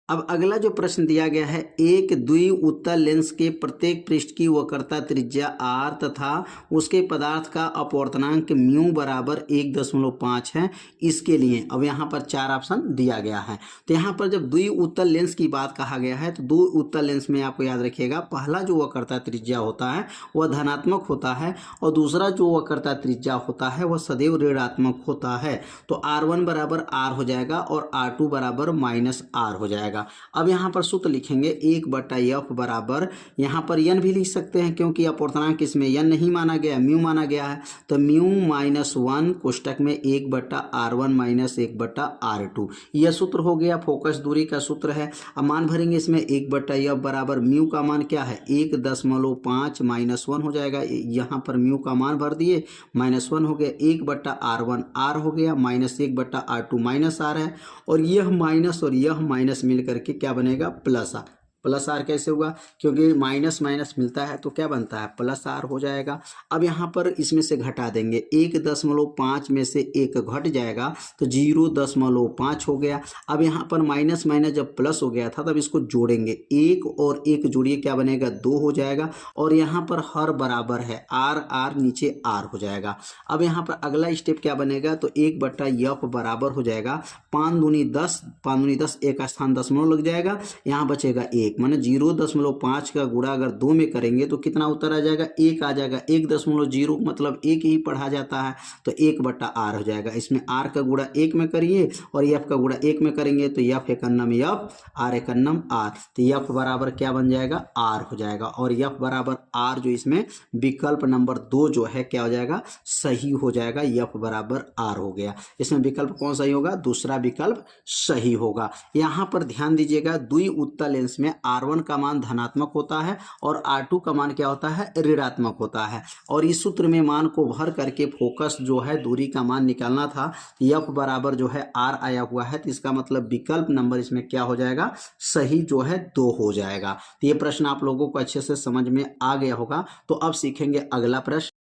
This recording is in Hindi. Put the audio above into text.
अब अगला जो प्रश्न दिया गया है, एक द्विउत्तल लेंस के प्रत्येक पृष्ठ की वक्रता त्रिज्या r तथा उसके पदार्थ का अपवर्तनांक म्यू बराबर 1.5 है। इसके लिए अब यहाँ पर 4 ऑप्शन दिया गया है। तो यहाँ पर जब द्विउत्तल लेंस की बात कहा गया है तो द्विउत्तल लेंस में आपको याद रखिएगा, पहला जो वक्रता त्रिज्या होता है वह धनात्मक होता है और दूसरा जो वक्रता त्रिज्या होता है वह सदैव ऋणात्मक होता है। तो r1 बराबर r हो जाएगा और r2 बराबर -r हो जाएगा। अब यहाँ पर सूत्र लिखेंगे 1/f बराबर, यहाँ पर n भी लिख सकते हैं क्योंकि अपवर्तनांक इसमें n नहीं माना गया, म्यू माना गया है। तो म्यू -1 कोष्टक में 1/r1 - 1/r2, यह सूत्र हो गया, फोकस दूरी का सूत्र है। अब मान भरेंगे इसमें 1/f बराबर म्यू का मान क्या है 1.5 -1 हो जाएगा। यहाँ पर म्यू का मान भर दिए, -1 हो गया, 1/r1 r हो गया, -1/r2 -r है, और यह माइनस और यह माइनस मिल करके क्या बनेगा प्लस आर। कैसे होगा, क्योंकि माइनस माइनस मिलता है तो क्या बनता है प्लस आर हो जाएगा। अब यहाँ पर इसमें से घटा देंगे, 1.5 में से 1 घट जाएगा तो 0.5 हो गया। अब यहाँ पर माइनस माइनस जब प्लस हो गया था तब इसको जोड़ेंगे, 1 और 1 जोड़िए क्या बनेगा 2 हो जाएगा, और यहाँ पर हर बराबर है आर आर नीचे आर हो जाएगा। अब यहाँ पर अगला स्टेप क्या बनेगा, तो 1/f बराबर हो जाएगा 5 दूनी 10, 5 दूनी 10, एक स्थान दशमलव लग जाएगा, यहाँ बचेगा 1, माने 0.5 का गुणा अगर 2 में करेंगे तो कितना उत्तर आ जाएगा 1 आ जाएगा। 1.0 मतलब 1 ही पढ़ा जाता है, तो 1/r हो जाएगा। इसमें r का गुणा 1 में करिए और f का गुणा 1 में करेंगे तो f एकन्नम f, r एकन्नम r, तो f बराबर क्या बन जाएगा r हो जाएगा, और f बराबर r जो इसमें विकल्प नंबर 2 जो है क्या हो जाएगा सही हो जाएगा, f बराबर r हो गया। इसमें विकल्प कौन सही होगा, दूसरा विकल्प सही होगा। यहाँ पर ध्यान दीजिएगा, द्विउत्तल लेंस में r1 का मान धनात्मक होता है और r2 का मान क्या होता है ऋणात्मक होता है, और इस सूत्र में मान को भर करके फोकस जो है दूरी का मान निकालना था। f बराबर जो है r आया हुआ है, तो इसका मतलब विकल्प नंबर इसमें क्या हो जाएगा सही जो है 2 हो जाएगा। तो ये प्रश्न आप लोगों को अच्छे से समझ में आ गया होगा। तो अब सीखेंगे अगला प्रश्न।